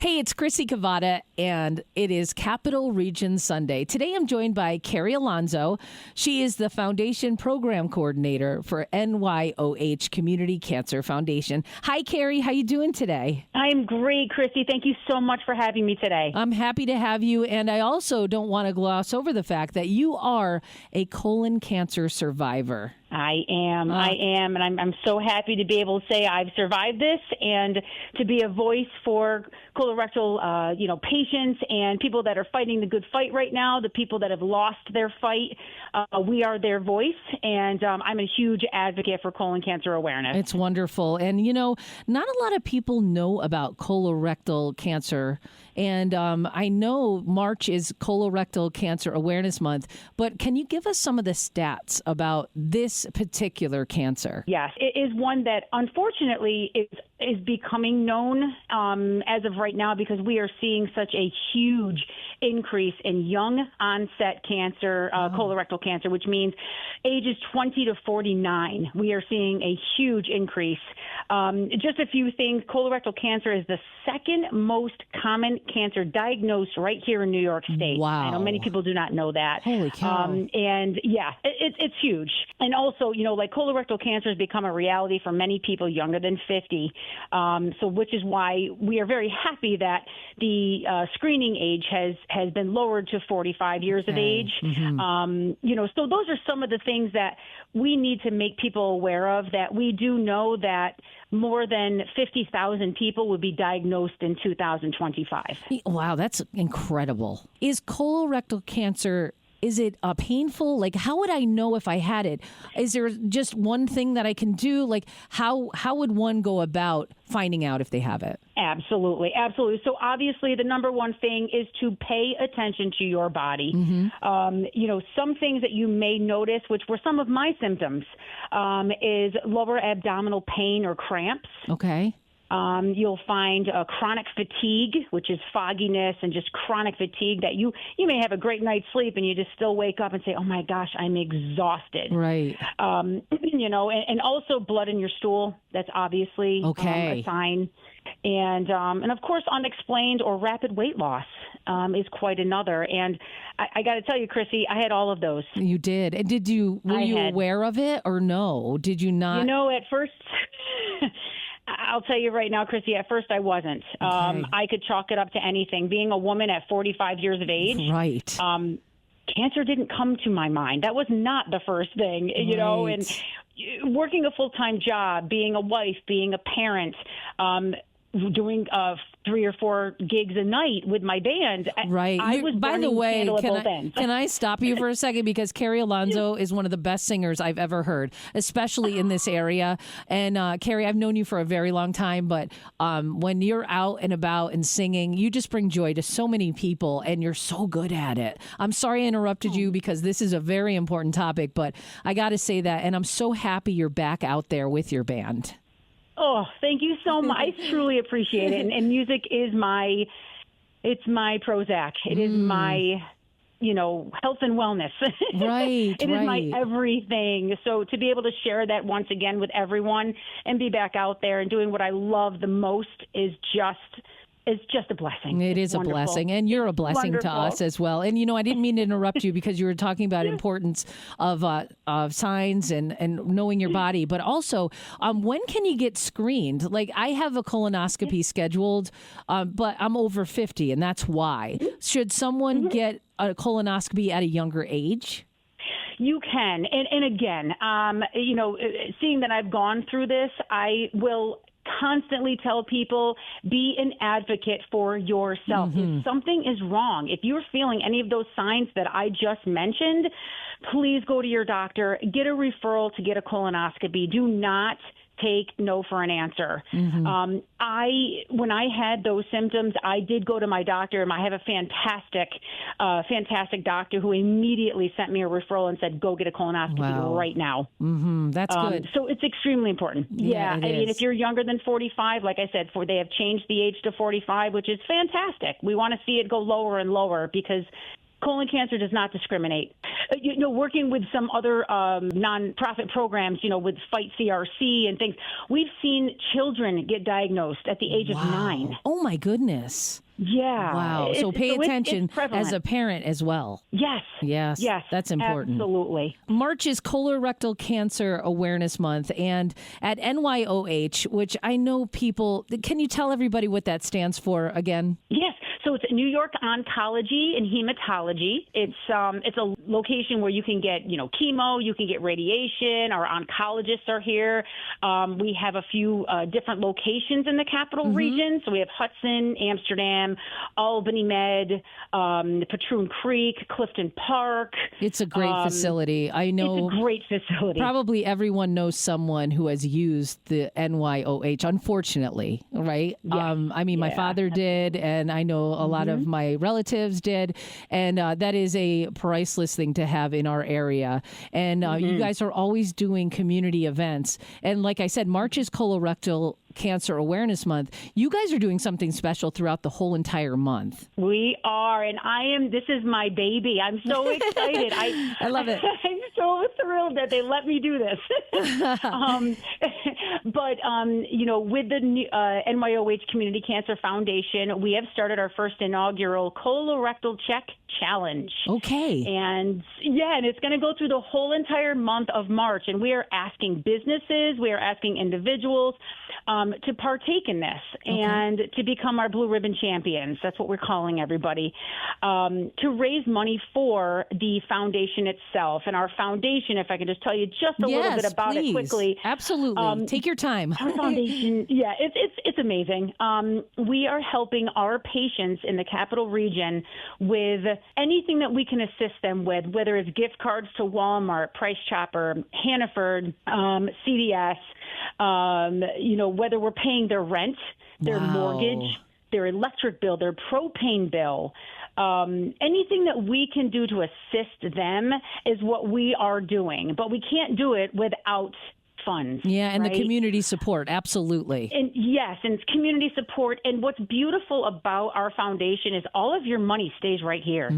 Hey, it's Chrissy Cavotta, and it is Capital Region Sunday. Today I'm joined by Keri Alonzo. She is the Foundation Program Coordinator for NYOH Community Cancer Foundation. Hi, Keri. How you doing today? I'm great, Chrissy. Thank you so much for having me today. I'm happy to have you, and I also don't want to gloss over the fact that you are a colon cancer survivor. I am, and I'm so happy to be able to say I've survived this and to be a voice for colorectal, patients and people that are fighting the good fight right now, the people that have lost their fight. We are their voice, and I'm a huge advocate for colon cancer awareness. It's wonderful. And, not a lot of people know about colorectal cancer. And I know March is Colorectal Cancer Awareness Month, but can you give us some of the stats about this particular cancer? Yes, it is one that unfortunately is becoming known as of right now because we are seeing such a huge increase in young onset cancer, colorectal cancer, which means ages 20 to 49. We are seeing a huge increase. Just a few things. Colorectal cancer is the second most common cancer diagnosed right here in New York State. Wow. I know many people do not know that. Holy cow. And yeah, it's huge. And also, colorectal cancer has become a reality for many people younger than 50. Which is why we are very happy that the screening age has been lowered to 45 years of age. Mm-hmm. So those are some of the things that we need to make people aware of, that we do know that more than 50,000 people would be diagnosed in 2025. Wow, that's incredible. Is colorectal cancer, is it painful? Like, how would I know if I had it? Is there just one thing that I can do? Like, how would one go about finding out if they have it? Absolutely. Absolutely. So obviously the number one thing is to pay attention to your body. Mm-hmm. Some things that you may notice, which were some of my symptoms, is lower abdominal pain or cramps. Okay. You'll find chronic fatigue, which is fogginess and just chronic fatigue that you may have a great night's sleep and you just still wake up and say, oh my gosh, I'm exhausted. Right. And also blood in your stool. That's obviously a sign. And of course, unexplained or rapid weight loss is quite another. And I got to tell you, Chrissy, I had all of those. You did. And were you aware of it or no? Did you not? At first... I'll tell you right now, Chrissy, at first I wasn't. Okay. I could chalk it up to anything. Being a woman at 45 years of age, right. Cancer didn't come to my mind. That was not the first thing, right. And working a full-time job, being a wife, being a parent, doing 3 or 4 gigs a night with my band. Right. I was by the way, can I stop you for a second? Because Keri Alonzo is one of the best singers I've ever heard, especially in this area. And Keri, I've known you for a very long time, but when you're out and about and singing, you just bring joy to so many people, and you're so good at it. I'm sorry I interrupted you because this is a very important topic, but I got to say that, and I'm so happy you're back out there with your band. Oh, thank you so much. I truly appreciate it. And music is my Prozac. It is my, health and wellness. Right. It is my everything. So to be able to share that once again with everyone and be back out there and doing what I love the most is just a blessing. It is wonderful. A blessing, and you're a blessing to us as well. And, I didn't mean to interrupt you because you were talking about importance of signs and knowing your body, but also when can you get screened? Like, I have a colonoscopy scheduled, but I'm over 50, and that's why. Should someone get a colonoscopy at a younger age? You can. And again, seeing that I've gone through this, I will constantly tell people, be an advocate for yourself. Mm-hmm. If something is wrong, if you're feeling any of those signs that I just mentioned, please go to your doctor, get a referral to get a colonoscopy. Do not take no for an answer. Mm-hmm. When I had those symptoms, I did go to my doctor. I have a fantastic doctor who immediately sent me a referral and said, go get a colonoscopy right now. Mm-hmm. That's good. So it's extremely important. Yeah. I mean, if you're younger than 45, like I said, they have changed the age to 45, which is fantastic. We want to see it go lower and lower because colon cancer does not discriminate. Working with some other nonprofit programs, with Fight CRC and things, we've seen children get diagnosed at the age of 9. Oh, my goodness. Yeah. Wow. So pay attention it's as a parent as well. Yes. Yes. That's important. Absolutely. March is Colorectal Cancer Awareness Month. And at NYOH, which I know people, can you tell everybody what that stands for again? Yes. So it's New York Oncology and Hematology. It's a location where you can get, chemo, you can get radiation. Our oncologists are here. We have a few different locations in the capital region. So we have Hudson, Amsterdam, Albany Med, Patroon Creek, Clifton Park. It's a great facility. I know. It's a great facility. Probably everyone knows someone who has used the NYOH, unfortunately, right? Yes. My father did, and I know a lot of my relatives did, and that is a priceless thing to have in our area. And you guys are always doing community events. And like I said, March is Colorectal Cancer Awareness Month. You guys are doing something special throughout the whole entire month. We are, and this is my baby. I'm so excited. I love it. I'm so thrilled that they let me do this. With the NYOH Community Cancer Foundation, we have started our first inaugural Colorectal Check Challenge. Okay. And it's going to go through the whole entire month of March, and we are asking businesses, we are asking individuals to partake in this and to become our Blue Ribbon Champions. That's what we're calling everybody, to raise money for the foundation itself. And our foundation, if I can just tell you just a little bit about it quickly. Absolutely. Take your time. Our foundation, it's amazing. We are helping our patients in the capital region with anything that we can assist them with, whether it's gift cards to Walmart, Price Chopper, Hannaford, CVS, whether we're paying their rent, their mortgage, their electric bill, their propane bill. Anything that we can do to assist them is what we are doing, but we can't do it without funds. Yeah, and right? the community support, absolutely. And yes, and it's community support. And what's beautiful about our foundation is all of your money stays right here.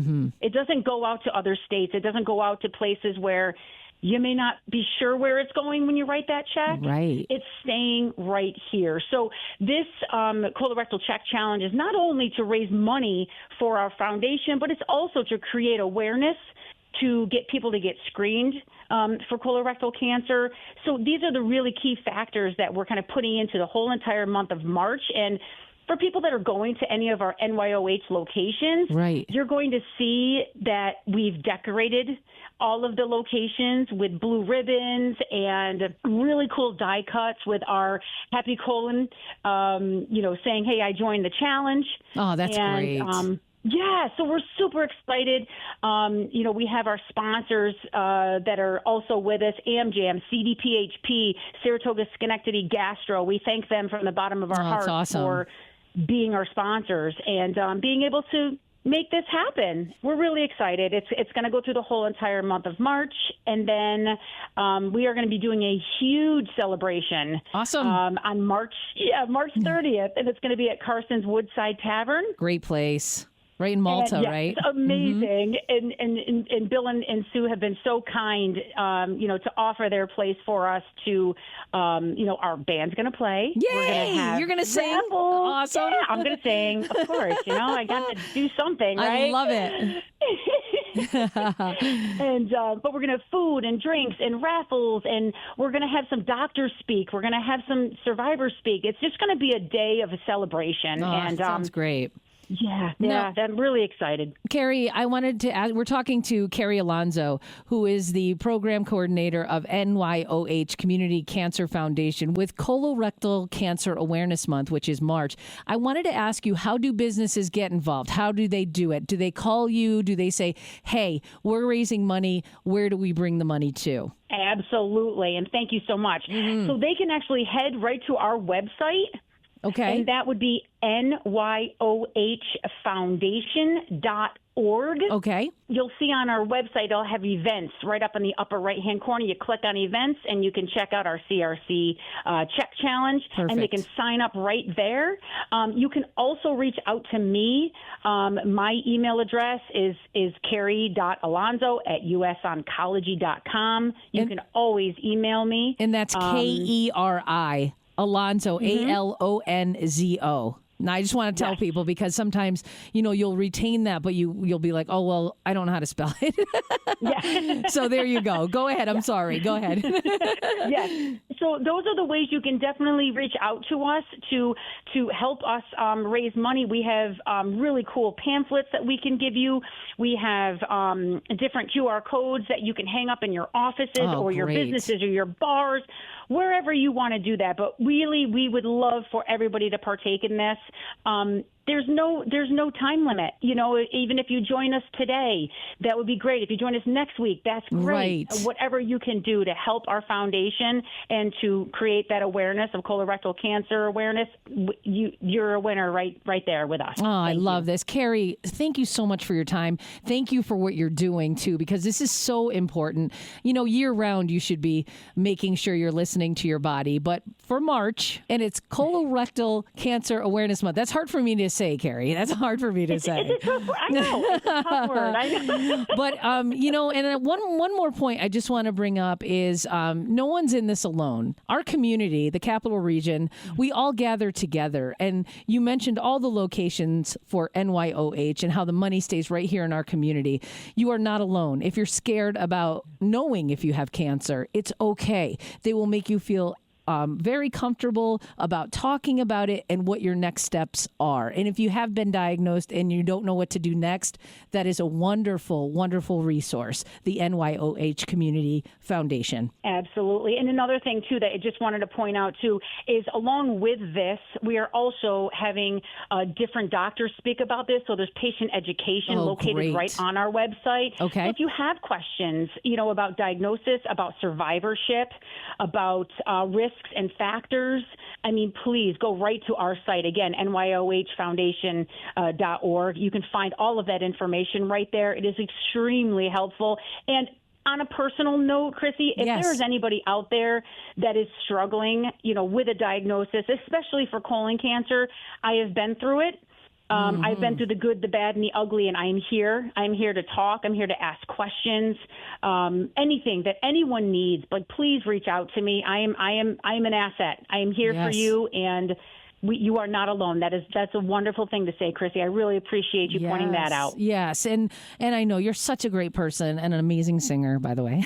It doesn't go out to other states. It doesn't go out to places where you may not be sure where it's going when you write that check. Right. It's staying right here. So this Colorectal Check Challenge is not only to raise money for our foundation, but it's also to create awareness, to get people to get screened for colorectal cancer. So these are the really key factors that we're kind of putting into the whole entire month of March. And for people that are going to any of our NYOH locations, you're going to see that we've decorated all of the locations with blue ribbons and really cool die cuts with our Happy Colon, saying, hey, I joined the challenge. Oh, that's great. So we're super excited. We have our sponsors that are also with us, AmJam, CDPHP, Saratoga Schenectady Gastro. We thank them from the bottom of our hearts for being our sponsors and being able to make this happen. We're really excited. It's going to go through the whole entire month of March, and then we are going to be doing a huge celebration. Awesome. On March 30th, and it's going to be at Carson's Woodside Tavern. Great place. Right in Malta, right? It's amazing. And Bill and Sue have been so kind, to offer their place for us to, our band's going to play. Yay! You're going to sing? Awesome. Yeah, I'm going to sing, of course. I got to do something, right? I love it. But we're going to have food and drinks and raffles, and we're going to have some doctors speak. We're going to have some survivors speak. It's just going to be a day of a celebration. Sounds great. Yeah, I'm really excited. Keri, I wanted to ask, we're talking to Keri Alonzo, who is the program coordinator of NYOH Community Cancer Foundation with Colorectal Cancer Awareness Month, which is March. I wanted to ask you, how do businesses get involved? How do they do it? Do they call you? Do they say, hey, we're raising money. Where do we bring the money to? Absolutely. And thank you so much. So they can actually head right to our website, Okay. And that would be NYOHfoundation.org. Okay. You'll see on our website, it'll have events right up in the upper right-hand corner. You click on events, and you can check out our CRC check challenge, Perfect. and they can sign up right there. You can also reach out to me. My email address is keri.alonzo@usoncology.com. You can always email me. And that's Keri. Alonzo, Alonzo. Now, I just want to tell people, because sometimes, you'll retain that, but you'll be like, oh, well, I don't know how to spell it. Yeah. So there you go. Go ahead. I'm sorry. Go ahead. Yes. So those are the ways you can definitely reach out to us to help us raise money. We have really cool pamphlets that we can give you. We have different QR codes that you can hang up in your offices or your businesses or your bars, wherever you want to do that. But really, we would love for everybody to partake in this. There's no time limit. Even if you join us today, that would be great. If you join us next week, that's great. Right. Whatever you can do to help our foundation and to create that awareness of colorectal cancer awareness, you're a winner right there with us. Oh, I love this. Keri, thank you so much for your time. Thank you for what you're doing, too, because this is so important. Year round, you should be making sure you're listening to your body. But for March, and it's Colorectal Cancer Awareness Month. That's hard for me to say, Keri. That's hard for me to say. It's a tough word. I know. It's a tough word. I know. But, and one more point I just want to bring up is no one's in this alone. Our community, the Capital Region, we all gather together. And you mentioned all the locations for NYOH and how the money stays right here in our community. You are not alone. If you're scared about knowing if you have cancer, it's okay. They will make you feel very comfortable about talking about it and what your next steps are. And if you have been diagnosed and you don't know what to do next, that is a wonderful, wonderful resource, the NYOH Community Foundation. Absolutely. And another thing, too, that I just wanted to point out, too, is along with this, we are also having different doctors speak about this. So there's patient education located right on our website. Okay. So if you have questions, about diagnosis, about survivorship, about risks and factors, please go right to our site. Again, NYOHfoundation.org. You can find all of that information right there. It is extremely helpful. And on a personal note, Chrissy, if there is anybody out there that is struggling, with a diagnosis, especially for colon cancer, I have been through it. I've been through the good, the bad, and the ugly, and I'm here. I'm here to talk. I'm here to ask questions. Anything that anyone needs, but please reach out to me. I am an asset. I am here for you, and you are not alone. That's a wonderful thing to say, Chrissy. I really appreciate you pointing that out. Yes, and I know you're such a great person and an amazing singer, by the way.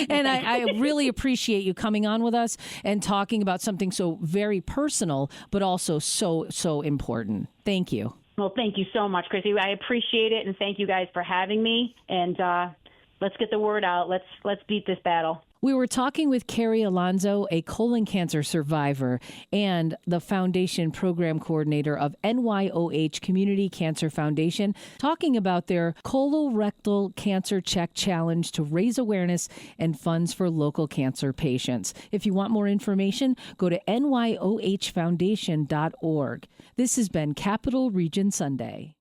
And I really appreciate you coming on with us and talking about something so very personal, but also so important. Thank you. Well, thank you so much, Chrissy. I appreciate it, and thank you guys for having me. And let's get the word out. Let's beat this battle. We were talking with Keri Alonzo, a colon cancer survivor and the foundation program coordinator of NYOH Community Cancer Foundation, talking about their colorectal cancer check challenge to raise awareness and funds for local cancer patients. If you want more information, go to NYOHfoundation.org. This has been Capital Region Sunday.